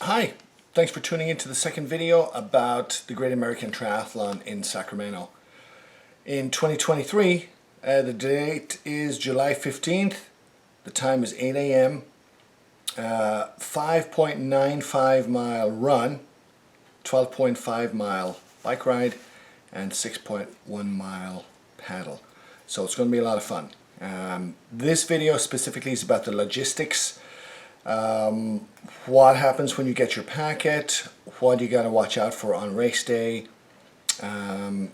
Hi, thanks for tuning into the second video about the Great American Triathlon in Sacramento. In 2023, the date is July 15th, the time is 8 a.m., 5.95 mile run, 12.5 mile bike ride, and 6.1 mile paddle. So it's going to be a lot of fun. This video specifically is about the logistics. What happens when you get your packet, what you got to watch out for on race day, some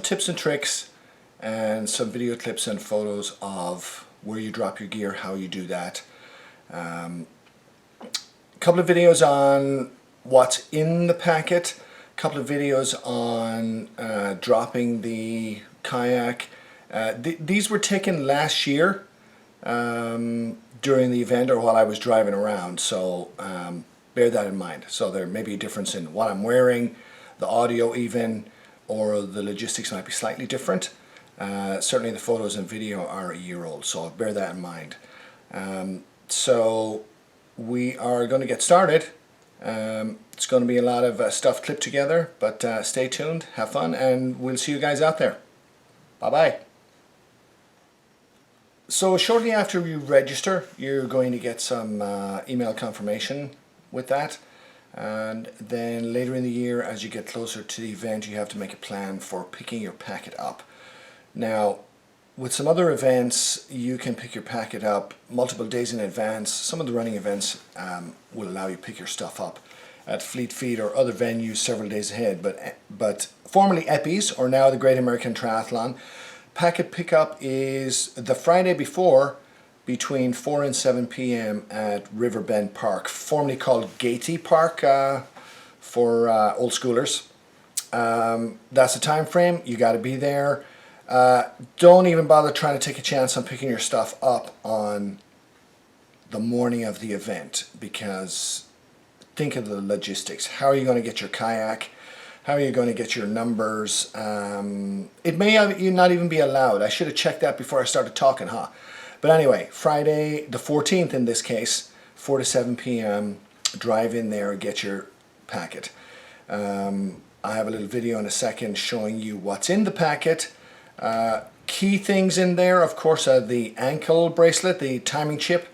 tips and tricks, and some video clips and photos of where you drop your gear, how you do that. A couple of videos on what's in the packet, a couple of videos on dropping the kayak. These were taken last year during the event or while I was driving around, so bear that in mind. So there may be a difference in what I'm wearing, the audio even, or the logistics might be slightly different. Certainly the photos and video are a year old, so bear that in mind. So we are going to get started. It's going to be a lot of stuff clipped together, but stay tuned, have fun, and we'll see you guys out there. Bye-bye. So shortly after you register, you're going to get some email confirmation with that, and then later in the year, as you get closer to the event, you have to make a plan for picking your packet up. Now, with some other events, you can pick your packet up multiple days in advance. Some of the running events will allow you to pick your stuff up at Fleet Feet or other venues several days ahead, but formerly EPI's, or now the Great American Triathlon, packet pickup is the Friday before between 4 and 7 p.m. at Riverbend Park, formerly called Gatey Park for old schoolers. That's the time frame. You got to be there. Don't even bother trying to take a chance on picking your stuff up on the morning of the event, because think of the logistics. How are you going to get your kayak? How are you going to get your numbers? It may not even be allowed. I should have checked that before I started talking, huh? But anyway, Friday the 14th in this case, 4 to 7 p.m., drive in there and get your packet. I have a little video in a second showing you what's in the packet. Key things in there, of course, are the ankle bracelet, the timing chip.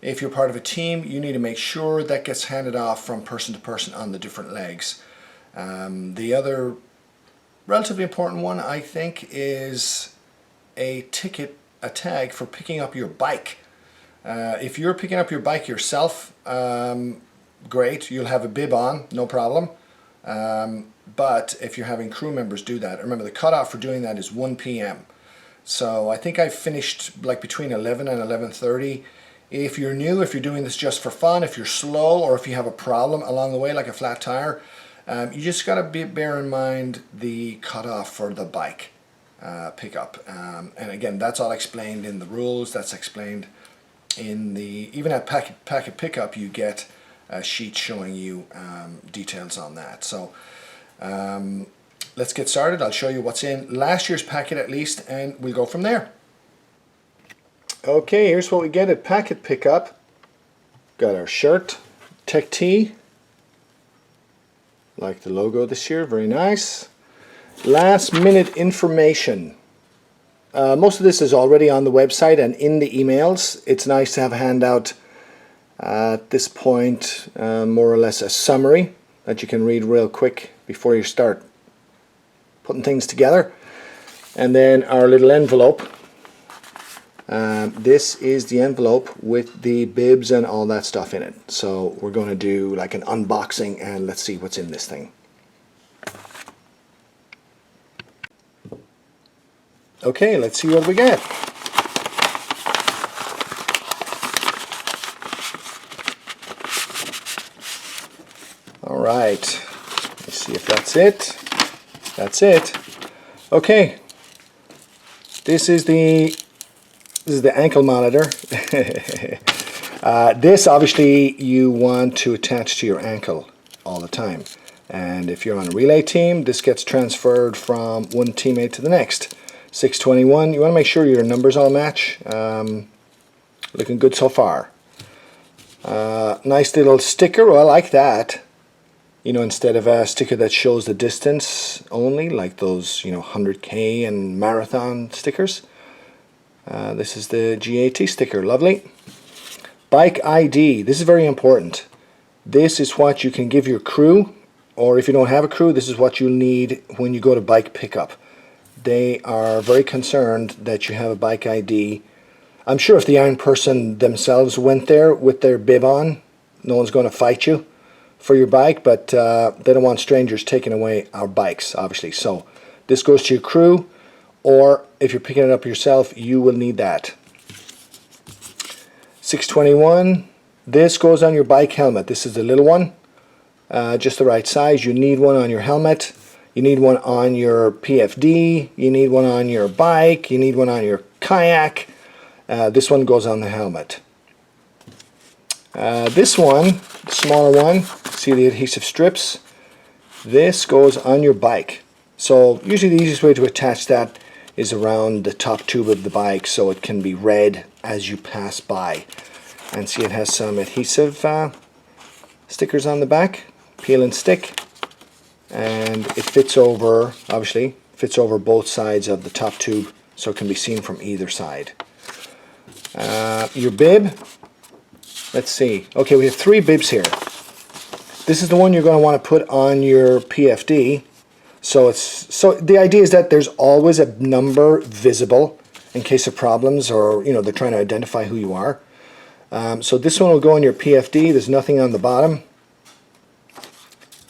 If you're part of a team, you need to make sure that gets handed off from person to person on the different legs. The other relatively important one, I think, is a tag for picking up your bike. If you're picking up your bike yourself, great, you'll have a bib on, no problem. But if you're having crew members do that, remember the cutoff for doing that is 1 p.m. So I think I finished like between 11 and 11:30. If you're new, if you're doing this just for fun, if you're slow, or if you have a problem along the way like a flat tire, you just got to bear in mind the cutoff for the bike pickup. And again, that's all explained in the rules. That's explained in the, even at packet pickup, you get a sheet showing you details on that. So let's get started. I'll show you what's in last year's packet at least, and we'll go from there. Okay, here's what we get at packet pickup. Got our shirt, tech tee. Like the logo this year, very nice. Last minute information. Most of this is already on the website and in the emails. It's nice to have a handout at this point, more or less a summary that you can read real quick before you start putting things together. And then our little envelope. This is the envelope with the bibs and all that stuff in it. So we're going to do like an unboxing and let's see what's in this thing. Okay, let's see what we get. All right, let's see if that's it. That's it. Okay, this is the ankle monitor. This obviously you want to attach to your ankle all the time, and if you're on a relay team, this gets transferred from one teammate to the next. 621, you want to make sure your numbers all match. Looking good so far. Nice little sticker. Well, I like that. You know, instead of a sticker that shows the distance only, like those, 100K and marathon stickers. This is the GAT sticker. Lovely. Bike ID. This is very important. This is what you can give your crew, or if you don't have a crew, this is what you'll need when you go to bike pickup. They are very concerned that you have a bike ID. I'm sure if the iron person themselves went there with their bib on, no one's going to fight you for your bike, but they don't want strangers taking away our bikes, obviously. So this goes to your crew, or if you're picking it up yourself, you will need that. 621, this goes on your bike helmet. This is the little one, just the right size. You need one on your helmet, you need one on your PFD, you need one on your bike, you need one on your kayak. This one goes on the helmet. This one, the smaller one, see the adhesive strips? This goes on your bike. So usually the easiest way to attach that is around the top tube of the bike so it can be read as you pass by. And see, it has some adhesive stickers on the back, peel and stick, and it fits over, obviously, fits over both sides of the top tube so it can be seen from either side. Your bib, let's see. Okay, we have 3 bibs here. This is the one you're going to want to put on your PFD. So the idea is that there's always a number visible in case of problems, or they're trying to identify who you are. So this one will go on your PFD. There's nothing on the bottom.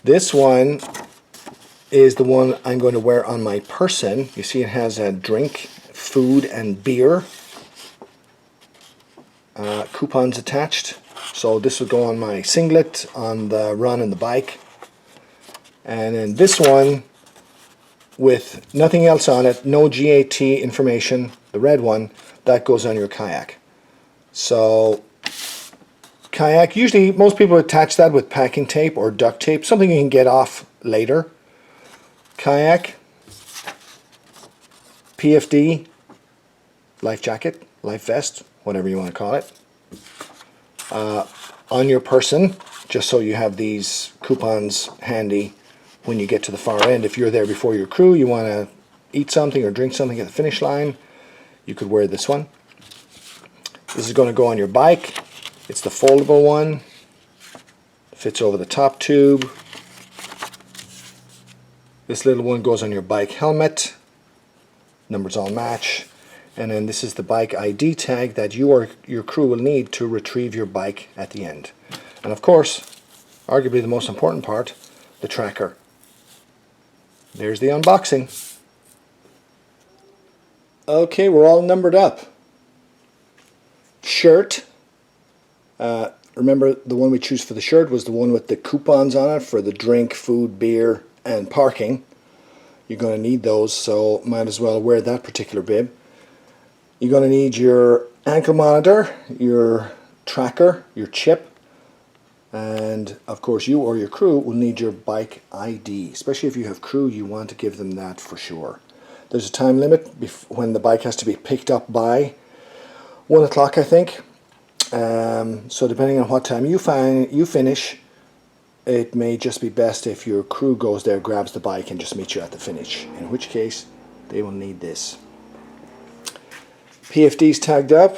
This one is the one I'm going to wear on my person. You see it has a drink, food and beer coupons attached. So this will go on my singlet, on the run and the bike. And then this one with nothing else on it, no GAT information, the red one, that goes on your kayak. So kayak, usually most people attach that with packing tape or duct tape, something you can get off later. Kayak, PFD, life jacket, life vest, whatever you want to call it, on your person, just so you have these coupons handy when you get to the far end. If you're there before your crew, you want to eat something or drink something at the finish line, you could wear this one. This is going to go on your bike. It's the foldable one, fits over the top tube. This little one goes on your bike helmet, numbers all match. And then this is the bike ID tag that you or your crew will need to retrieve your bike at the end. And of course, arguably the most important part, the tracker. There's the unboxing. Okay, we're all numbered up. Shirt. Remember, the one we choose for the shirt was the one with the coupons on it for the drink, food, beer, and parking. You're going to need those, so might as well wear that particular bib. You're going to need your ankle monitor, your tracker, your chip, and of course you or your crew will need your bike ID. Especially if you have crew, you want to give them that for sure. There's a time limit when the bike has to be picked up by 1 o'clock, I think. So depending on what time you finish, it may just be best if your crew goes there, grabs the bike, and just meets you at the finish. In which case, they will need this. PFD's tagged up.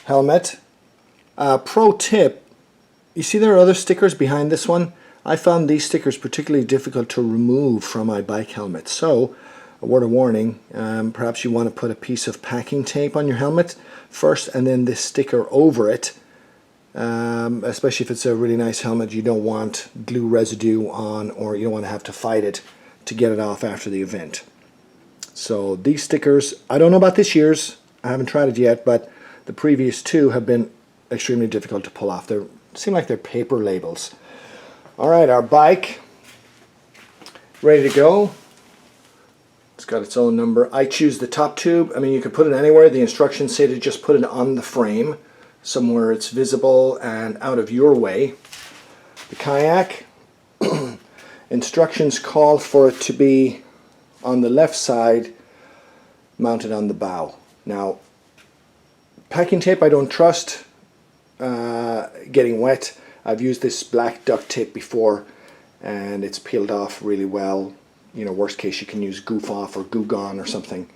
Helmet. Pro tip, you see there are other stickers behind this one. I found these stickers particularly difficult to remove from my bike helmet. So, a word of warning, perhaps you want to put a piece of packing tape on your helmet first and then this sticker over it. Especially if it's a really nice helmet, you don't want glue residue on, or you don't want to have to fight it to get it off after the event. So these stickers, I don't know about this year's, I haven't tried it yet, but the previous 2 have been extremely difficult to pull off. They seem like they're paper labels. Alright, our bike, ready to go. It's got its own number. I choose the top tube. I mean, you could put it anywhere. The instructions say to just put it on the frame, somewhere it's visible and out of your way. The kayak, instructions call for it to be on the left side, mounted on the bow. Now, packing tape I don't trust. getting wet, I've used this black duct tape before and it's peeled off really well. You know, worst case you can use Goof Off or Goo Gone or something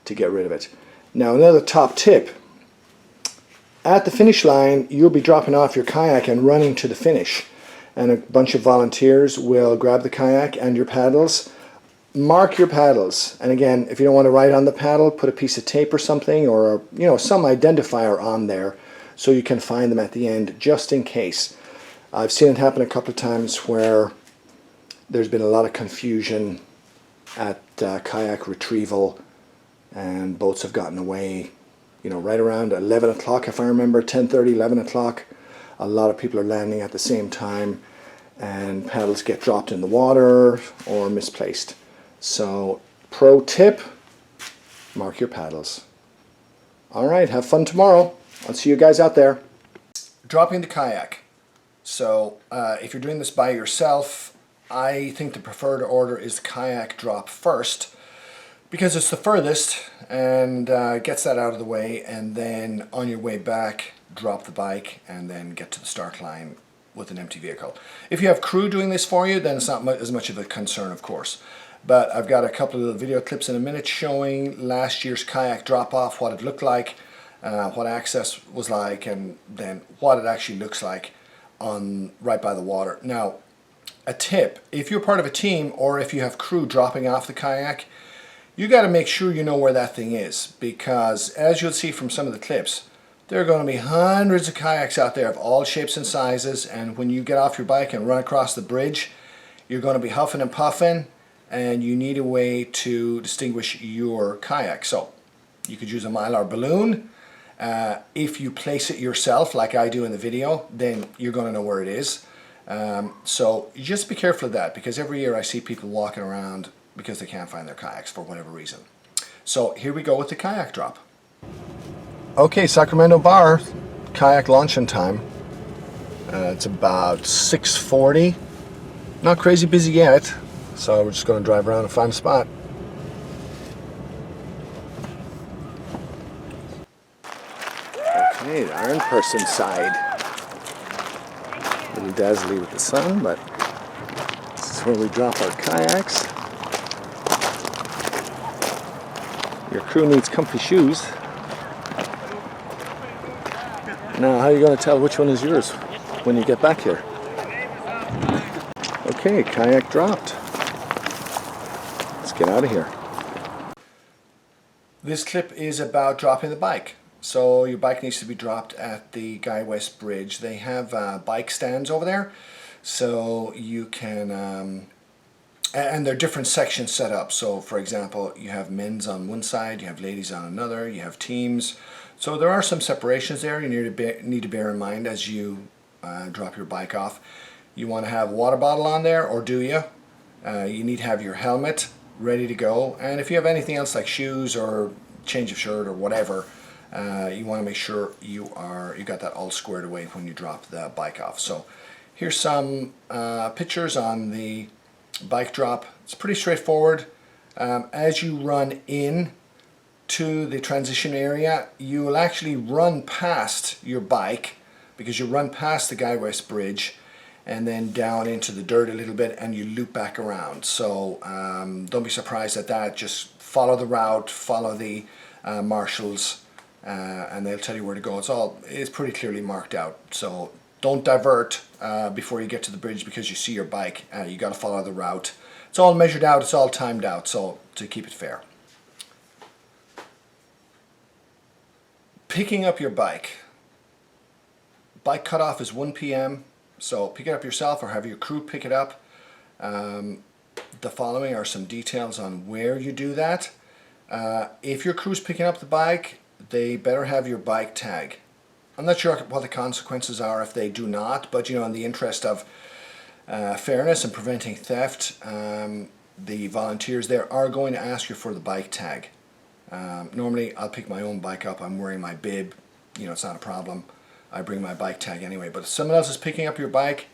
to get rid of it. Now another top tip, at the finish line you'll be dropping off your kayak and running to the finish, and a bunch of volunteers will grab the kayak and your paddles. Mark your paddles, and again, if you don't want to write on the paddle, put a piece of tape or something, or you know, some identifier on there so you can find them at the end, just in case. I've seen it happen a couple of times where there's been a lot of confusion at kayak retrieval and boats have gotten away, you know, right around 11 o'clock if I remember, 10:30, 11 o'clock. A lot of people are landing at the same time and paddles get dropped in the water or misplaced. So pro tip, mark your paddles. Alright, have fun tomorrow. I'll see you guys out there. Dropping the kayak. So if you're doing this by yourself, I think the preferred order is the kayak drop first, because it's the furthest and gets that out of the way, and then on your way back drop the bike and then get to the start line with an empty vehicle. If you have crew doing this for you, then it's not as much of a concern, of course. But I've got a couple of little video clips in a minute showing last year's kayak drop off, what it looked like, what access was like, and then what it actually looks like on right by the water. Now, a tip, if you're part of a team or if you have crew dropping off the kayak, you got to make sure you know where that thing is, because as you'll see from some of the clips, there are going to be hundreds of kayaks out there of all shapes and sizes, and when you get off your bike and run across the bridge, you're going to be huffing and puffing, and you need a way to distinguish your kayak. So you could use a Mylar balloon. If you place it yourself like I do in the video, then you're going to know where it is. So you just be careful of that, because every year I see people walking around because they can't find their kayaks for whatever reason. So here we go with the kayak drop. Okay, Sacramento Bar, kayak launching time. It's about 6:40. Not crazy busy yet, so we're just going to drive around and find a spot. Okay, the iron person side. A little dazzly with the sun, but this is where we drop our kayaks. Your crew needs comfy shoes. Now, how are you going to tell which one is yours when you get back here? Okay, kayak dropped. Let's get out of here. This clip is about dropping the bike. So your bike needs to be dropped at the Guy West Bridge. They have bike stands over there, so you can, and there are different sections set up. So for example, you have men's on one side, you have ladies on another, you have teams. So there are some separations there you need to bear in mind as you drop your bike off. You want to have a water bottle on there, or do you? You need to have your helmet ready to go, and if you have anything else like shoes or change of shirt or whatever, you want to make sure you got that all squared away when you drop the bike off. So here's some pictures on the bike drop. It's pretty straightforward. As you run in to the transition area, you will actually run past your bike, because you run past the Guy West Bridge and then down into the dirt a little bit, and you loop back around. So don't be surprised at that. Just follow the route, follow the marshals, and they'll tell you where to go. It's pretty clearly marked out. So don't divert before you get to the bridge because you see your bike. You got to follow the route. It's all measured out, it's all timed out, so to keep it fair. Picking up your bike. Bike cutoff is 1 p.m. So pick it up yourself or have your crew pick it up. The following are some details on where you do that. If your crew's picking up the bike, they better have your bike tag. I'm not sure what the consequences are if they do not, but you know, in the interest of fairness and preventing theft, the volunteers there are going to ask you for the bike tag. Normally I'll pick my own bike up. I'm wearing my bib, you know, it's not a problem. I bring my bike tag anyway, but if someone else is picking up your bike,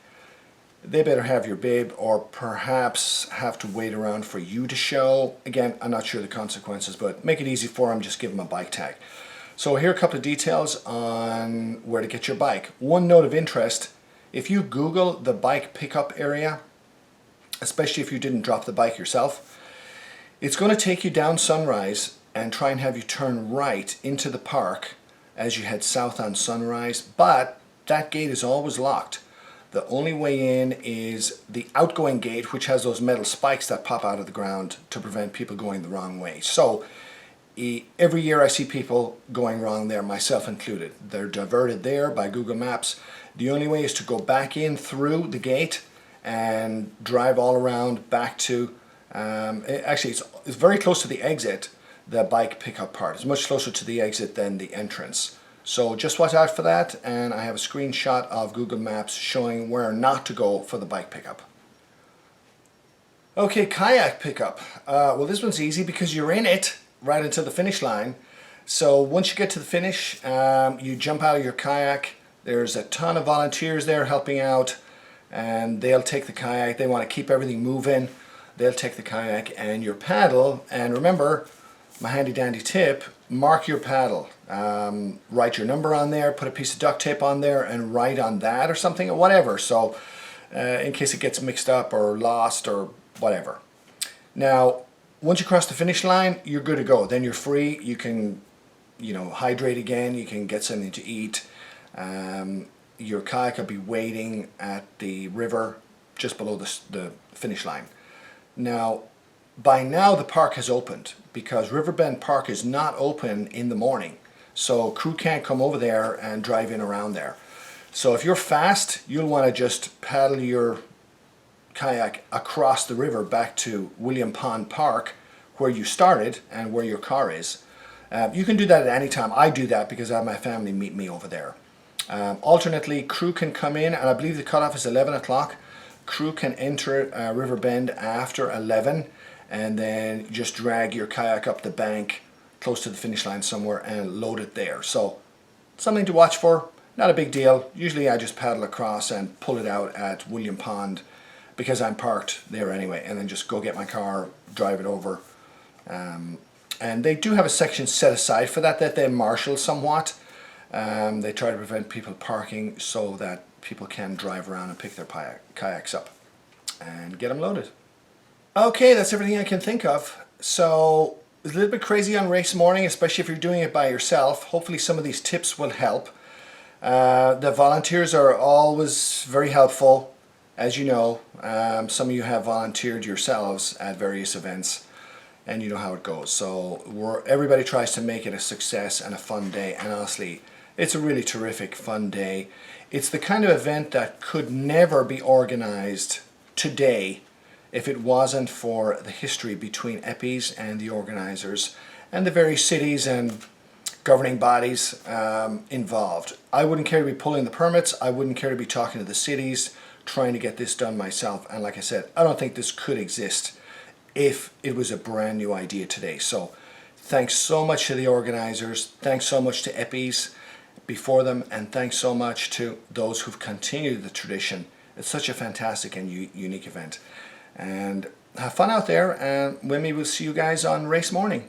they better have your bib, or perhaps have to wait around for you to show. Again, I'm not sure the consequences, but make it easy for them, just give them a bike tag. So here are a couple of details on where to get your bike. One note of interest, if you Google the bike pickup area, especially if you didn't drop the bike yourself, it's going to take you down Sunrise and try and have you turn right into the park as you head south on Sunrise, but that gate is always locked. The only way in is the outgoing gate, which has those metal spikes that pop out of the ground to prevent people going the wrong way. So every year I see people going wrong there, myself included. They're diverted there by Google Maps. The only way is to go back in through the gate and drive all around back to, actually it's very close to the exit, the bike pickup part. It's much closer to the exit than the entrance. So just watch out for that, and I have a screenshot of Google Maps showing where not to go for the bike pickup. Okay, kayak pickup. Well, this one's easy because you're in it right until the finish line. So once you get to the finish, you jump out of your kayak. There's a ton of volunteers there helping out, and they'll take the kayak. They want to keep everything moving. They'll take the kayak and your paddle, and remember, my handy dandy tip, mark your paddle. Write your number on there, put a piece of duct tape on there and write on that or something or whatever, so in case it gets mixed up or lost or whatever. Now once you cross the finish line, you're good to go. Then you're free. You can hydrate again, you can get something to eat. Your kayak will be waiting at the river just below the finish line. Now by now the park has opened, because Riverbend Park is not open in the morning, so crew can't come over there and drive in around there. So if you're fast, you'll want to just paddle your kayak across the river back to William Pond Park, where you started and where your car is. You can do that at any time. I do that because I have my family meet me over there. Alternately, crew can come in, and I believe the cutoff is 11 o'clock. Crew can enter Riverbend after 11, and then just drag your kayak up the bank close to the finish line somewhere and load it there. So something to watch for, not a big deal. Usually I just paddle across and pull it out at William Pond because I'm parked there anyway, and then just go get my car, drive it over. And they do have a section set aside for that they marshal somewhat. They try to prevent people parking so that people can drive around and pick their kayaks up and get them loaded. Okay, that's everything I can think of. So it's a little bit crazy on race morning, especially if you're doing it by yourself. Hopefully some of these tips will help. The volunteers are always very helpful. As you know, some of you have volunteered yourselves at various events, and you know how it goes. So everybody tries to make it a success and a fun day, and honestly, it's a really terrific fun day. It's the kind of event that could never be organized today if it wasn't for the history between EPIs and the organizers and the various cities and governing bodies involved. I wouldn't care to be pulling the permits. I wouldn't care to be talking to the cities, trying to get this done myself. And like I said, I don't think this could exist if it was a brand new idea today. So thanks so much to the organizers. Thanks so much to EPIs before them, and thanks so much to those who've continued the tradition. It's such a fantastic and unique event. And have fun out there, and maybe we'll see you guys on race morning.